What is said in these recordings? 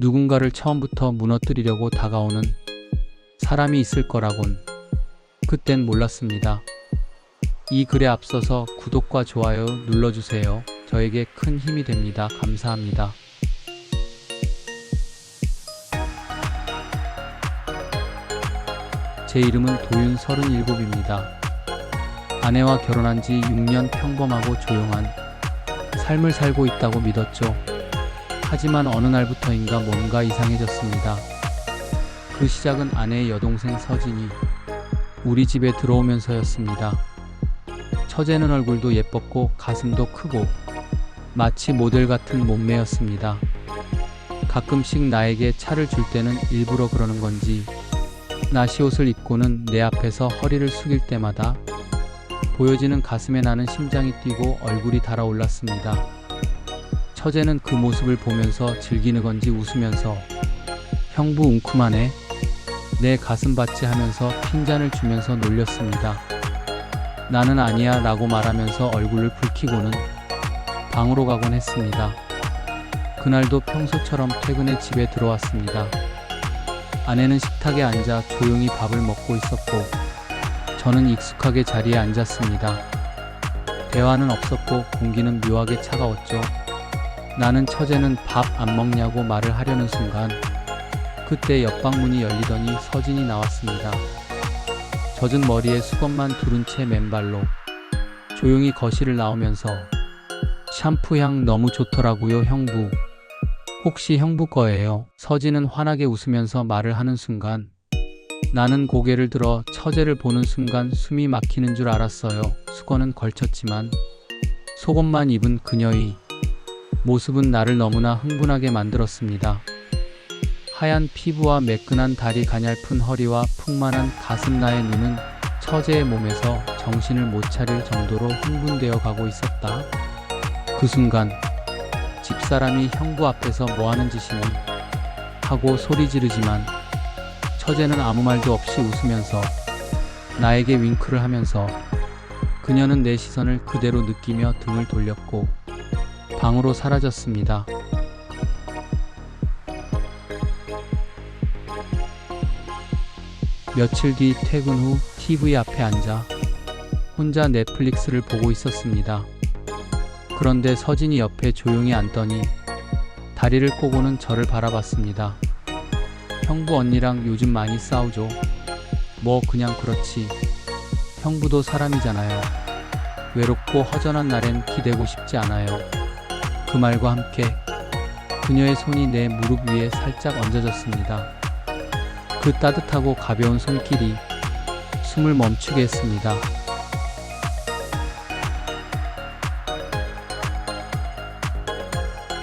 누군가를 처음부터 무너뜨리려고 다가오는 사람이 있을 거라곤 그땐 몰랐습니다. 이 글에 앞서서 구독과 좋아요 눌러주세요. 저에게 큰 힘이 됩니다. 감사합니다. 제 이름은 도윤 37입니다. 아내와 결혼한 지 6년 평범하고 조용한 삶을 살고 있다고 믿었죠. 하지만 어느 날부터인가 뭔가 이상해졌습니다. 그 시작은 아내의 여동생 서진이 우리 집에 들어오면서였습니다. 처제는 얼굴도 예뻤고 가슴도 크고 마치 모델 같은 몸매였습니다. 가끔씩 나에게 차를 줄 때는 일부러 그러는 건지 나시옷을 입고는 내 앞에서 허리를 숙일 때마다 보여지는 가슴에 나는 심장이 뛰고 얼굴이 달아올랐습니다. 처제는 그 모습을 보면서 즐기는 건지 웃으면서 형부 웅큼하네, 내 가슴 받지 하면서 핀잔을 주면서 놀렸습니다. 나는 아니야 라고 말하면서 얼굴을 붉히고는 방으로 가곤 했습니다. 그날도 평소처럼 퇴근해 집에 들어왔습니다. 아내는 식탁에 앉아 조용히 밥을 먹고 있었고 저는 익숙하게 자리에 앉았습니다. 대화는 없었고 공기는 묘하게 차가웠죠. 나는 처제는 밥 안 먹냐고 말을 하려는 순간 그때 옆방문이 열리더니 서진이 나왔습니다. 젖은 머리에 수건만 두른 채 맨발로 조용히 거실을 나오면서 샴푸 향 너무 좋더라고요 형부. 혹시 형부 거예요? 서진은 환하게 웃으면서 말을 하는 순간 나는 고개를 들어 처제를 보는 순간 숨이 막히는 줄 알았어요. 수건은 걸쳤지만 속옷만 입은 그녀의 모습은 나를 너무나 흥분하게 만들었습니다. 하얀 피부와 매끈한 다리, 가냘픈 허리와 풍만한 가슴, 나의 눈은 처제의 몸에서 정신을 못 차릴 정도로 흥분되어 가고 있었다. 그 순간 집사람이 형부 앞에서 뭐하는 짓이니 하고 소리 지르지만 처제는 아무 말도 없이 웃으면서 나에게 윙크를 하면서 그녀는 내 시선을 그대로 느끼며 등을 돌렸고 방으로 사라졌습니다. 며칠 뒤 퇴근 후 TV 앞에 앉아 혼자 넷플릭스를 보고 있었습니다. 그런데 서진이 옆에 조용히 앉더니 다리를 꼬고는 저를 바라봤습니다. 형부 언니랑 요즘 많이 싸우죠? 뭐 그냥 그렇지. 형부도 사람이잖아요. 외롭고 허전한 날엔 기대고 싶지 않아요. 그 말과 함께 그녀의 손이 내 무릎 위에 살짝 얹어졌습니다. 그 따뜻하고 가벼운 손길이 숨을 멈추게 했습니다.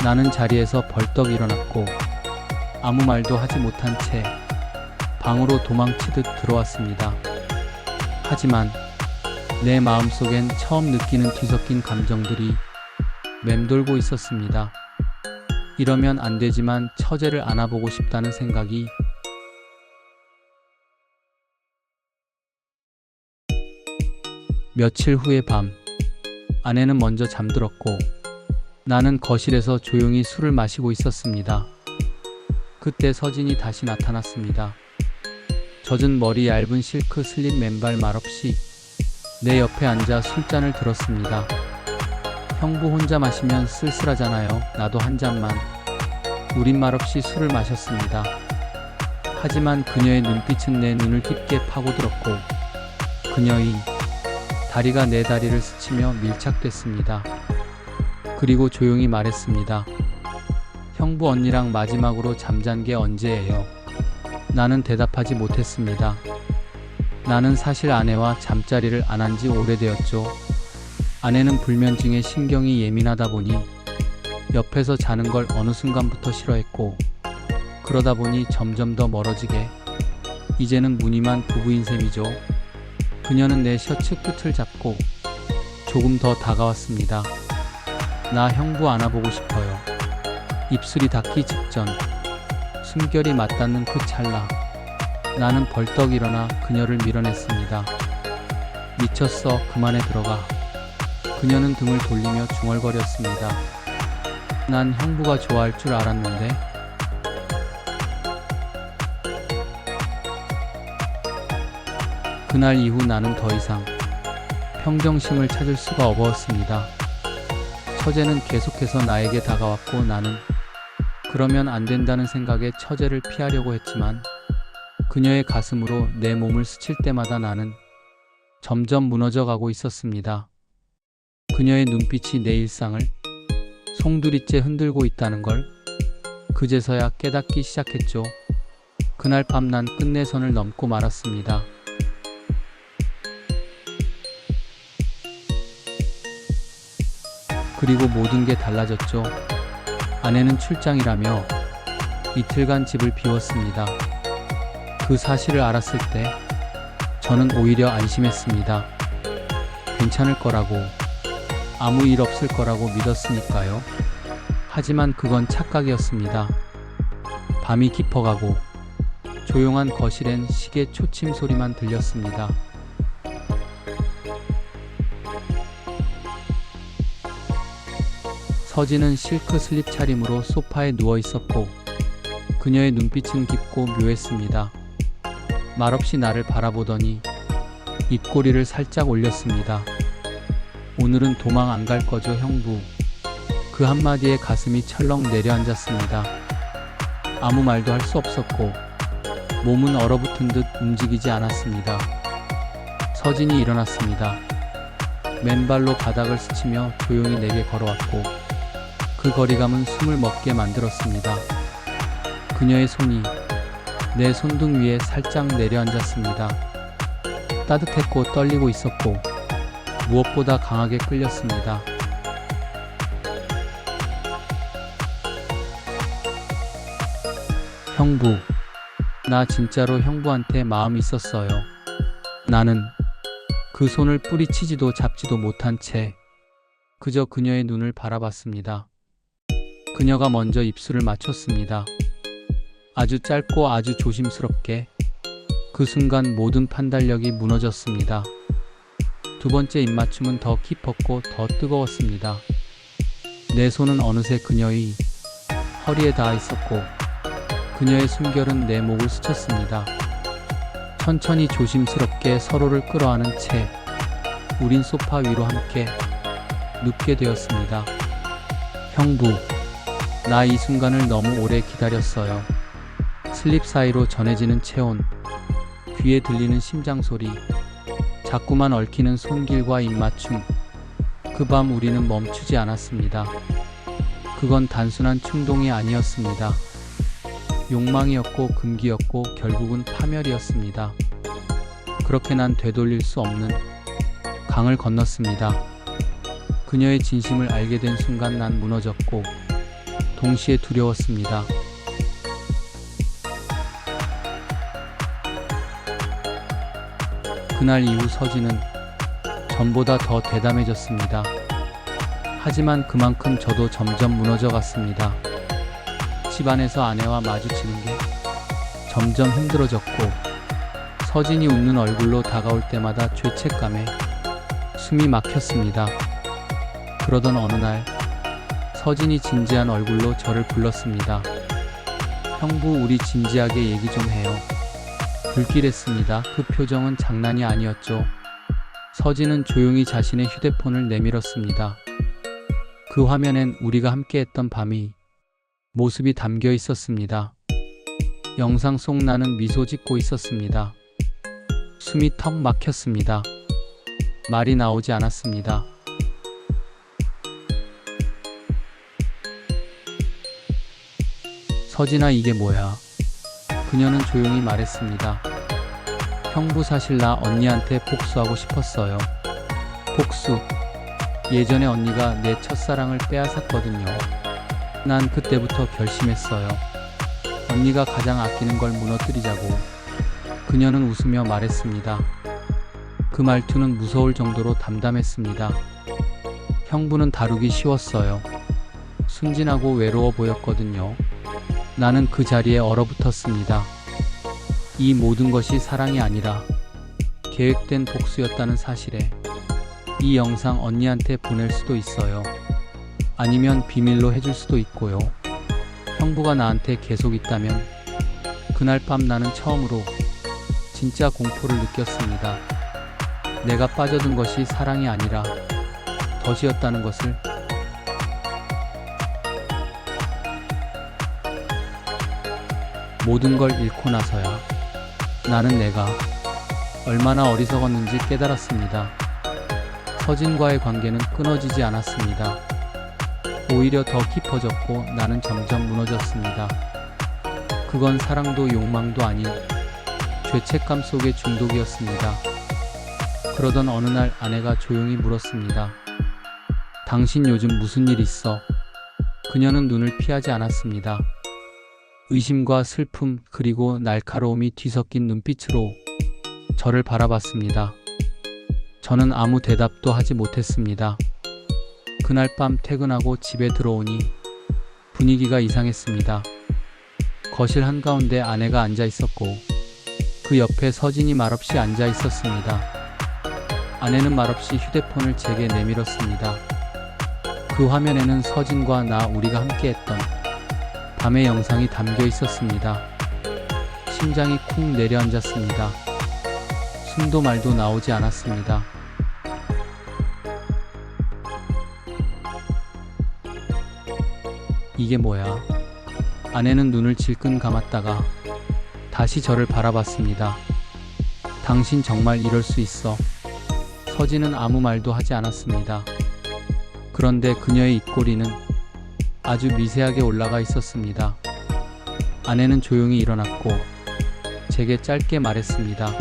나는 자리에서 벌떡 일어났고 아무 말도 하지 못한 채 방으로 도망치듯 들어왔습니다. 하지만 내 마음속엔 처음 느끼는 뒤섞인 감정들이 맴돌고 있었습니다. 이러면 안 되지만 처제를 안아보고 싶다는 생각이 며칠 후의 밤, 아내는 먼저 잠들었고 나는 거실에서 조용히 술을 마시고 있었습니다. 그때 서진이 다시 나타났습니다. 젖은 머리, 얇은 실크 슬립, 맨발, 말없이 내 옆에 앉아 술잔을 들었습니다. 형부 혼자 마시면 쓸쓸하잖아요. 나도 한 잔만. 우린 말없이 술을 마셨습니다. 하지만 그녀의 눈빛은 내 눈을 깊게 파고들었고 그녀의 다리가 내 다리를 스치며 밀착됐습니다. 그리고 조용히 말했습니다. 형부 언니랑 마지막으로 잠잔 게 언제예요? 나는 대답하지 못했습니다. 나는 사실 아내와 잠자리를 안 한 지 오래되었죠. 아내는 불면증에 신경이 예민하다 보니 옆에서 자는 걸 어느 순간부터 싫어했고 그러다 보니 점점 더 멀어지게 이제는 무늬만 부부인 셈이죠. 그녀는 내 셔츠 끝을 잡고 조금 더 다가왔습니다. 나 형부 안아보고 싶어요. 입술이 닿기 직전 숨결이 맞닿는 그 찰나 나는 벌떡 일어나 그녀를 밀어냈습니다. 미쳤어, 그만해, 들어가. 그녀는 등을 돌리며 중얼거렸습니다. 난 형부가 좋아할 줄 알았는데. 그날 이후 나는 더 이상 평정심을 찾을 수가 없었습니다. 처제는 계속해서 나에게 다가왔고 나는 그러면 안 된다는 생각에 처제를 피하려고 했지만 그녀의 가슴으로 내 몸을 스칠 때마다 나는 점점 무너져 가고 있었습니다. 그녀의 눈빛이 내 일상을 송두리째 흔들고 있다는 걸 그제서야 깨닫기 시작했죠. 그날 밤 난 끝내 선을 넘고 말았습니다. 그리고 모든 게 달라졌죠. 아내는 출장이라며 이틀간 집을 비웠습니다. 그 사실을 알았을 때 저는 오히려 안심했습니다. 괜찮을 거라고, 아무 일 없을 거라고 믿었으니까요. 하지만 그건 착각이었습니다. 밤이 깊어가고 조용한 거실엔 시계 초침 소리만 들렸습니다. 서진은 실크 슬립 차림으로 소파에 누워 있었고 그녀의 눈빛은 깊고 묘했습니다. 말없이 나를 바라보더니 입꼬리를 살짝 올렸습니다. 오늘은 도망 안 갈 거죠, 형부? 그 한마디에 가슴이 철렁 내려앉았습니다. 아무 말도 할 수 없었고 몸은 얼어붙은 듯 움직이지 않았습니다. 서진이 일어났습니다. 맨발로 바닥을 스치며 조용히 내게 걸어왔고 그 거리감은 숨을 멎게 만들었습니다. 그녀의 손이 내 손등 위에 살짝 내려앉았습니다. 따뜻했고 떨리고 있었고 무엇보다 강하게 끌렸습니다. 형부, 나 진짜로 형부한테 마음이 있었어요. 나는 그 손을 뿌리치지도 잡지도 못한 채 그저 그녀의 눈을 바라봤습니다. 그녀가 먼저 입술을 맞췄습니다. 아주 짧고 아주 조심스럽게. 그 순간 모든 판단력이 무너졌습니다. 두 번째 입맞춤은 더 깊었고 더 뜨거웠습니다. 내 손은 어느새 그녀의 허리에 닿아 있었고 그녀의 숨결은 내 목을 스쳤습니다. 천천히 조심스럽게 서로를 끌어안은 채 우린 소파 위로 함께 눕게 되었습니다. 형부, 나 이 순간을 너무 오래 기다렸어요. 슬립 사이로 전해지는 체온, 귀에 들리는 심장 소리, 자꾸만 얽히는 손길과 입맞춤. 그 밤 우리는 멈추지 않았습니다. 그건 단순한 충동이 아니었습니다. 욕망이었고 금기였고 결국은 파멸이었습니다. 그렇게 난 되돌릴 수 없는 강을 건넜습니다. 그녀의 진심을 알게 된 순간 난 무너졌고 동시에 두려웠습니다. 그날 이후 서진은 전보다 더 대담해졌습니다. 하지만 그만큼 저도 점점 무너져 갔습니다. 집안에서 아내와 마주치는 게 점점 힘들어졌고 서진이 웃는 얼굴로 다가올 때마다 죄책감에 숨이 막혔습니다. 그러던 어느 날 서진이 진지한 얼굴로 저를 불렀습니다. 형부, 우리 진지하게 얘기 좀 해요. 불길했습니다. 그 표정은 장난이 아니었죠. 서진은 조용히 자신의 휴대폰을 내밀었습니다. 그 화면엔 우리가 함께했던 밤이 모습이 담겨 있었습니다. 영상 속 나는 미소 짓고 있었습니다. 숨이 턱 막혔습니다. 말이 나오지 않았습니다. 서진아, 이게 뭐야? 그녀는 조용히 말했습니다. 형부, 사실 나 언니한테 복수하고 싶었어요. 복수. 예전에 언니가 내 첫사랑을 빼앗았거든요. 난 그때부터 결심했어요. 언니가 가장 아끼는 걸 무너뜨리자고. 그녀는 웃으며 말했습니다. 그 말투는 무서울 정도로 담담했습니다. 형부는 다루기 쉬웠어요. 순진하고 외로워 보였거든요. 나는 그 자리에 얼어붙었습니다. 이 모든 것이 사랑이 아니라 계획된 복수였다는 사실에 이 영상 언니한테 보낼 수도 있어요. 아니면 비밀로 해줄 수도 있고요. 형부가 나한테 계속 있다면 그날 밤 나는 처음으로 진짜 공포를 느꼈습니다. 내가 빠져든 것이 사랑이 아니라 덫이었다는 것을. 모든 걸 잃고 나서야 나는 내가 얼마나 어리석었는지 깨달았습니다. 서진과의 관계는 끊어지지 않았습니다. 오히려 더 깊어졌고 나는 점점 무너졌습니다. 그건 사랑도 욕망도 아닌 죄책감 속의 중독이었습니다. 그러던 어느 날 아내가 조용히 물었습니다. 당신 요즘 무슨 일 있어? 그녀는 눈을 피하지 않았습니다. 의심과 슬픔 그리고 날카로움이 뒤섞인 눈빛으로 저를 바라봤습니다. 저는 아무 대답도 하지 못했습니다. 그날 밤 퇴근하고 집에 들어오니 분위기가 이상했습니다. 거실 한가운데 아내가 앉아 있었고 그 옆에 서진이 말없이 앉아 있었습니다. 아내는 말없이 휴대폰을 제게 내밀었습니다. 그 화면에는 서진과 나 우리가 함께했던 밤의 영상이 담겨 있었습니다. 심장이 쿵 내려앉았습니다. 숨도 말도 나오지 않았습니다. 이게 뭐야? 아내는 눈을 질끈 감았다가 다시 저를 바라봤습니다. 당신 정말 이럴 수 있어? 서진은 아무 말도 하지 않았습니다. 그런데 그녀의 입꼬리는 아주 미세하게 올라가 있었습니다. 아내는 조용히 일어났고 제게 짧게 말했습니다.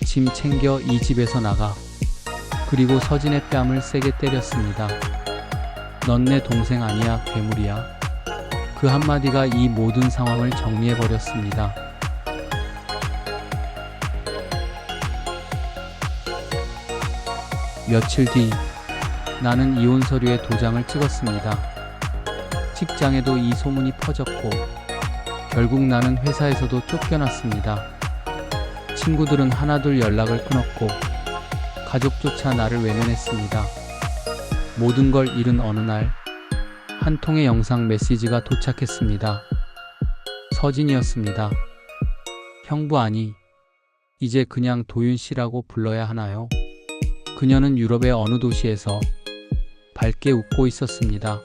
짐 챙겨 이 집에서 나가. 그리고 서진의 뺨을 세게 때렸습니다. 넌 내 동생 아니야, 괴물이야. 그 한마디가 이 모든 상황을 정리해버렸습니다. 며칠 뒤 나는 이혼 서류에 도장을 찍었습니다. 직장에도 이 소문이 퍼졌고 결국 나는 회사에서도 쫓겨났습니다. 친구들은 하나둘 연락을 끊었고 가족조차 나를 외면했습니다. 모든 걸 잃은 어느 날 한 통의 영상 메시지가 도착했습니다. 서진이었습니다. 형부 아니, 이제 그냥 도윤 씨라고 불러야 하나요? 그녀는 유럽의 어느 도시에서 밝게 웃고 있었습니다.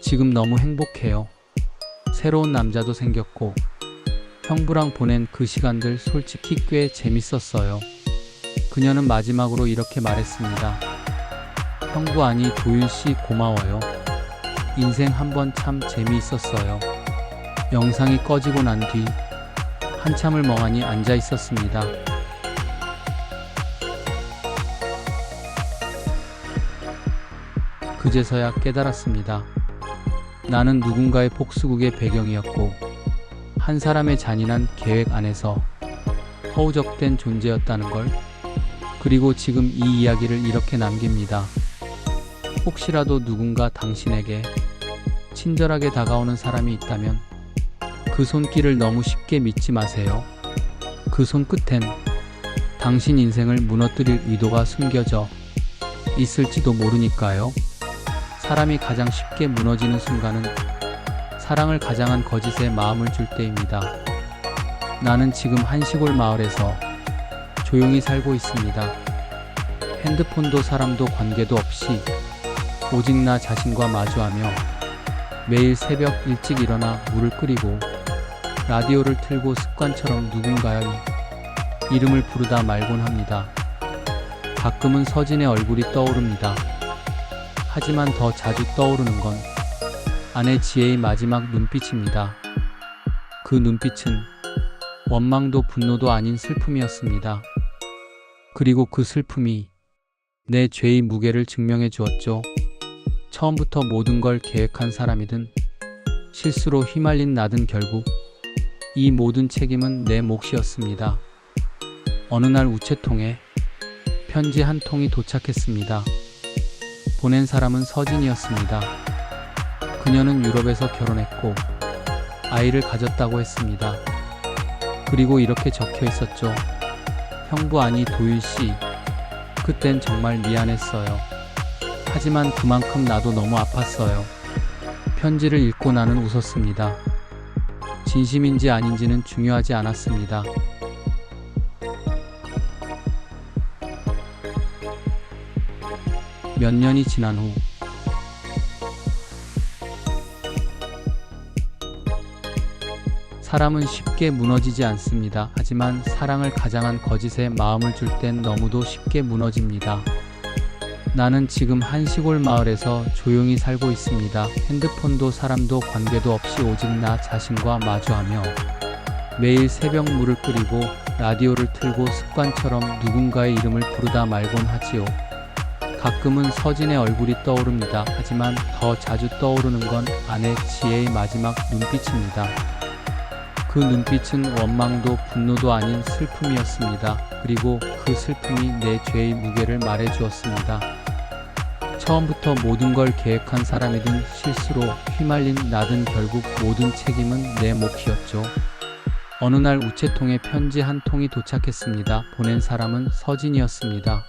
지금 너무 행복해요. 새로운 남자도 생겼고 형부랑 보낸 그 시간들 솔직히 꽤 재밌었어요. 그녀는 마지막으로 이렇게 말했습니다. 형부 아니 도윤 씨 고마워요. 인생 한번 참 재미있었어요. 영상이 꺼지고 난 뒤 한참을 멍하니 앉아 있었습니다. 그제서야 깨달았습니다. 나는 누군가의 복수극의 배경이었고 한 사람의 잔인한 계획 안에서 허우적된 존재였다는 걸. 그리고 지금 이 이야기를 이렇게 남깁니다. 혹시라도 누군가 당신에게 친절하게 다가오는 사람이 있다면 그 손길을 너무 쉽게 믿지 마세요. 그 손끝엔 당신 인생을 무너뜨릴 의도가 숨겨져 있을지도 모르니까요. 사람이 가장 쉽게 무너지는 순간은 사랑을 가장한 거짓에 마음을 줄 때입니다. 나는 지금 한 시골 마을에서 조용히 살고 있습니다. 핸드폰도 사람도 관계도 없이 오직 나 자신과 마주하며 매일 새벽 일찍 일어나 물을 끓이고 라디오를 틀고 습관처럼 누군가의 이름을 부르다 말곤 합니다. 가끔은 서진의 얼굴이 떠오릅니다. 하지만 더 자주 떠오르는 건 아내 지혜의 마지막 눈빛입니다. 그 눈빛은 원망도 분노도 아닌 슬픔이었습니다. 그리고 그 슬픔이 내 죄의 무게를 증명해 주었죠. 처음부터 모든 걸 계획한 사람이든 실수로 휘말린 나든 결국 이 모든 책임은 내 몫이었습니다. 어느 날 우체통에 편지 한 통이 도착했습니다. 보낸 사람은 서진이었습니다. 그녀는 유럽에서 결혼했고 아이를 가졌다고 했습니다. 그리고 이렇게 적혀 있었죠. 형부 아니 도윤 씨, 그땐 정말 미안했어요. 하지만 그만큼 나도 너무 아팠어요. 편지를 읽고 나는 웃었습니다. 진심인지 아닌지는 중요하지 않았습니다. 몇 년이 지난 후 사람은 쉽게 무너지지 않습니다. 하지만 사랑을 가장한 거짓에 마음을 줄 땐 너무도 쉽게 무너집니다. 나는 지금 한 시골 마을에서 조용히 살고 있습니다. 핸드폰도 사람도 관계도 없이 오직 나 자신과 마주하며 매일 새벽 물을 끓이고 라디오를 틀고 습관처럼 누군가의 이름을 부르다 말곤 하지요. 가끔은 서진의 얼굴이 떠오릅니다. 하지만 더 자주 떠오르는 건 아내 지혜의 마지막 눈빛입니다. 그 눈빛은 원망도 분노도 아닌 슬픔이었습니다. 그리고 그 슬픔이 내 죄의 무게를 말해주었습니다. 처음부터 모든 걸 계획한 사람이든 실수로 휘말린 나든 결국 모든 책임은 내 몫이었죠. 어느 날 우체통에 편지 한 통이 도착했습니다. 보낸 사람은 서진이었습니다.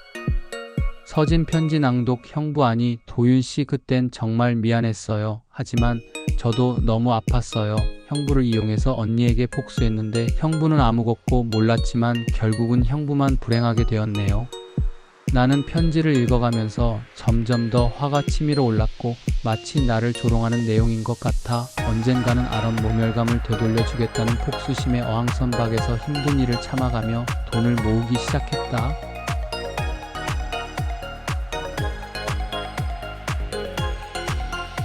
서진 편지 낭독 형부 아니 도윤씨 그땐 정말 미안했어요. 하지만 저도 너무 아팠어요. 형부를 이용해서 언니에게 복수했는데 형부는 아무것도 몰랐지만 결국은 형부만 불행하게 되었네요. 나는 편지를 읽어가면서 점점 더 화가 치밀어 올랐고 마치 나를 조롱하는 내용인 것 같아 언젠가는 아런 모멸감을 되돌려주겠다는 복수심의 어항선박에서 힘든 일을 참아가며 돈을 모으기 시작했다.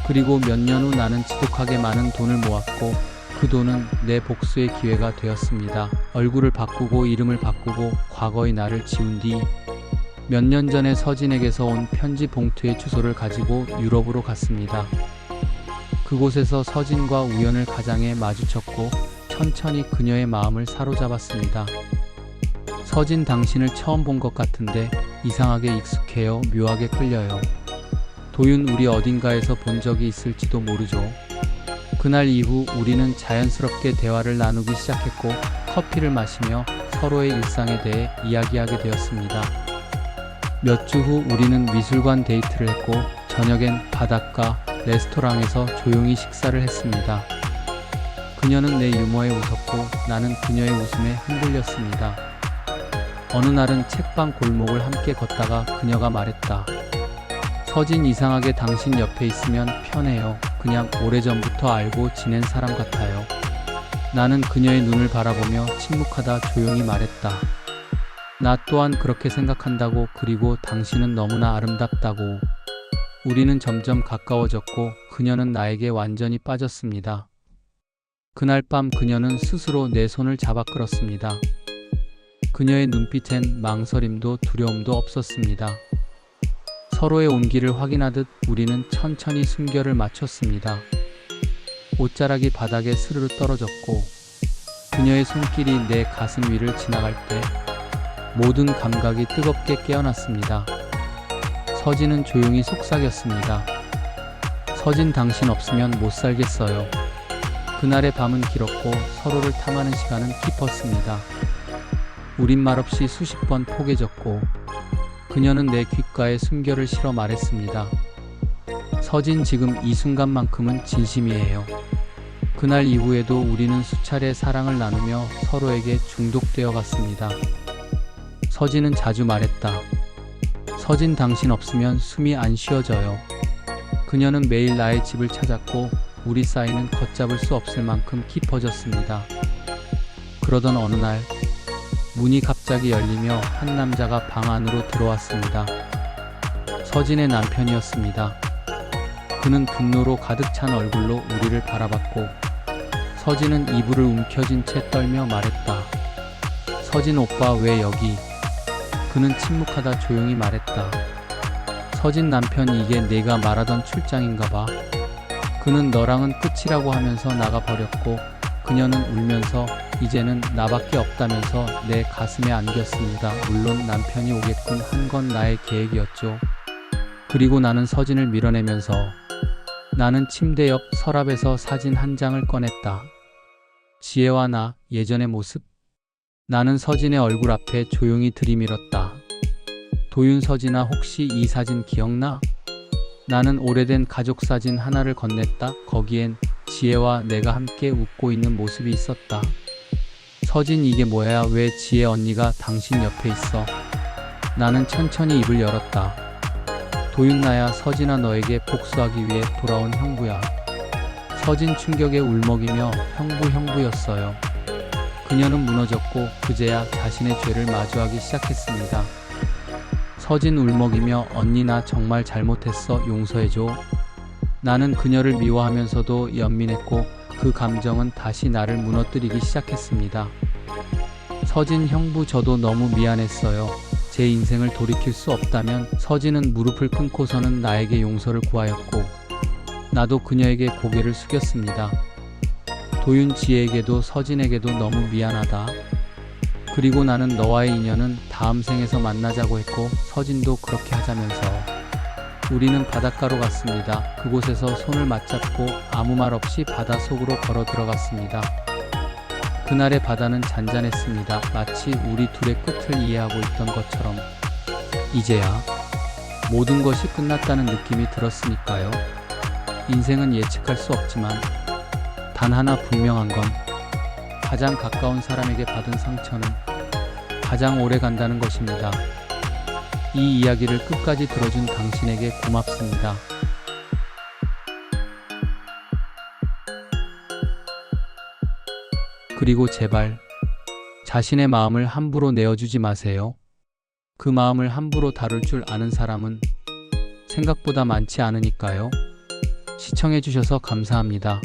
그리고 몇 년 후 나는 지독하게 많은 돈을 모았고 그 돈은 내 복수의 기회가 되었습니다. 얼굴을 바꾸고 이름을 바꾸고 과거의 나를 지운 뒤 몇 년 전에 서진에게서 온 편지 봉투의 주소를 가지고 유럽으로 갔습니다. 그곳에서 서진과 우연을 가장해 마주쳤고 천천히 그녀의 마음을 사로잡았습니다. 서진, 당신을 처음 본 것 같은데 이상하게 익숙해요. 묘하게 끌려요. 도윤, 우리 어딘가에서 본 적이 있을지도 모르죠. 그날 이후 우리는 자연스럽게 대화를 나누기 시작했고 커피를 마시며 서로의 일상에 대해 이야기하게 되었습니다. 몇 주 후 우리는 미술관 데이트를 했고 저녁엔 바닷가 레스토랑에서 조용히 식사를 했습니다. 그녀는 내 유머에 웃었고 나는 그녀의 웃음에 흔들렸습니다. 어느 날은 책방 골목을 함께 걷다가 그녀가 말했다. 서진, 이상하게 당신 옆에 있으면 편해요. 그냥 오래전부터 알고 지낸 사람 같아요. 나는 그녀의 눈을 바라보며 침묵하다 조용히 말했다. 나 또한 그렇게 생각한다고. 그리고 당신은 너무나 아름답다고. 우리는 점점 가까워졌고 그녀는 나에게 완전히 빠졌습니다. 그날 밤 그녀는 스스로 내 손을 잡아 끌었습니다. 그녀의 눈빛엔 망설임도 두려움도 없었습니다. 서로의 온기를 확인하듯 우리는 천천히 숨결을 맞췄습니다. 옷자락이 바닥에 스르르 떨어졌고 그녀의 손길이 내 가슴 위를 지나갈 때 모든 감각이 뜨겁게 깨어났습니다. 서진은 조용히 속삭였습니다. 서진, 당신 없으면 못 살겠어요. 그날의 밤은 길었고 서로를 탐하는 시간은 깊었습니다. 우린 말없이 수십 번 포개졌고 그녀는 내 귓가에 숨결을 실어 말했습니다. 서진, 지금 이 순간만큼은 진심이에요. 그날 이후에도 우리는 수차례 사랑을 나누며 서로에게 중독되어 갔습니다. 서진은 자주 말했다. 서진, 당신 없으면 숨이 안 쉬어져요. 그녀는 매일 나의 집을 찾았고 우리 사이는 걷잡을 수 없을 만큼 깊어졌습니다. 그러던 어느 날 문이 갑자기 열리며 한 남자가 방 안으로 들어왔습니다. 서진의 남편이었습니다. 그는 분노로 가득 찬 얼굴로 우리를 바라봤고 서진은 이불을 움켜쥔 채 떨며 말했다. 서진 오빠, 왜 여기? 그는 침묵하다 조용히 말했다. 서진 남편, 이게 내가 말하던 출장인가 봐. 그는 너랑은 끝이라고 하면서 나가버렸고 그녀는 울면서 이제는 나밖에 없다면서 내 가슴에 안겼습니다. 물론 남편이 오게끔 한 건 나의 계획이었죠. 그리고 나는 서진을 밀어내면서 나는 침대 옆 서랍에서 사진 한 장을 꺼냈다. 지혜와 나, 예전의 모습. 나는 서진의 얼굴 앞에 조용히 들이밀었다. 도윤, 서진아, 혹시 이 사진 기억나? 나는 오래된 가족 사진 하나를 건넸다. 거기엔 지혜와 내가 함께 웃고 있는 모습이 있었다. 서진, 이게 뭐야? 왜 지혜 언니가 당신 옆에 있어? 나는 천천히 입을 열었다. 도윤나야 서진아 너에게 복수하기 위해 돌아온 형부야. 서진 충격에 울먹이며 형부였어요. 그녀는 무너졌고 그제야 자신의 죄를 마주하기 시작했습니다. 서진 울먹이며 언니 나 정말 잘못했어 용서해줘. 나는 그녀를 미워하면서도 연민했고 그 감정은 다시 나를 무너뜨리기 시작했습니다. 서진 형부 저도 너무 미안했어요. 제 인생을 돌이킬 수 없다면 서진은 무릎을 꿇고서는 나에게 용서를 구하였고 나도 그녀에게 고개를 숙였습니다. 도윤 지혜에게도 서진에게도 너무 미안하다. 그리고 나는 너와의 인연은 다음 생에서 만나자고 했고 서진도 그렇게 하자면서 우리는 바닷가로 갔습니다. 그곳에서 손을 맞잡고 아무 말 없이 바다 속으로 걸어 들어갔습니다. 그날의 바다는 잔잔했습니다. 마치 우리 둘의 끝을 이해하고 있던 것처럼. 이제야 모든 것이 끝났다는 느낌이 들었으니까요. 인생은 예측할 수 없지만 단 하나 분명한 건 가장 가까운 사람에게 받은 상처는 가장 오래 간다는 것입니다. 이 이야기를 끝까지 들어준 당신에게 고맙습니다. 그리고 제발 자신의 마음을 함부로 내어주지 마세요. 그 마음을 함부로 다룰 줄 아는 사람은 생각보다 많지 않으니까요. 시청해주셔서 감사합니다.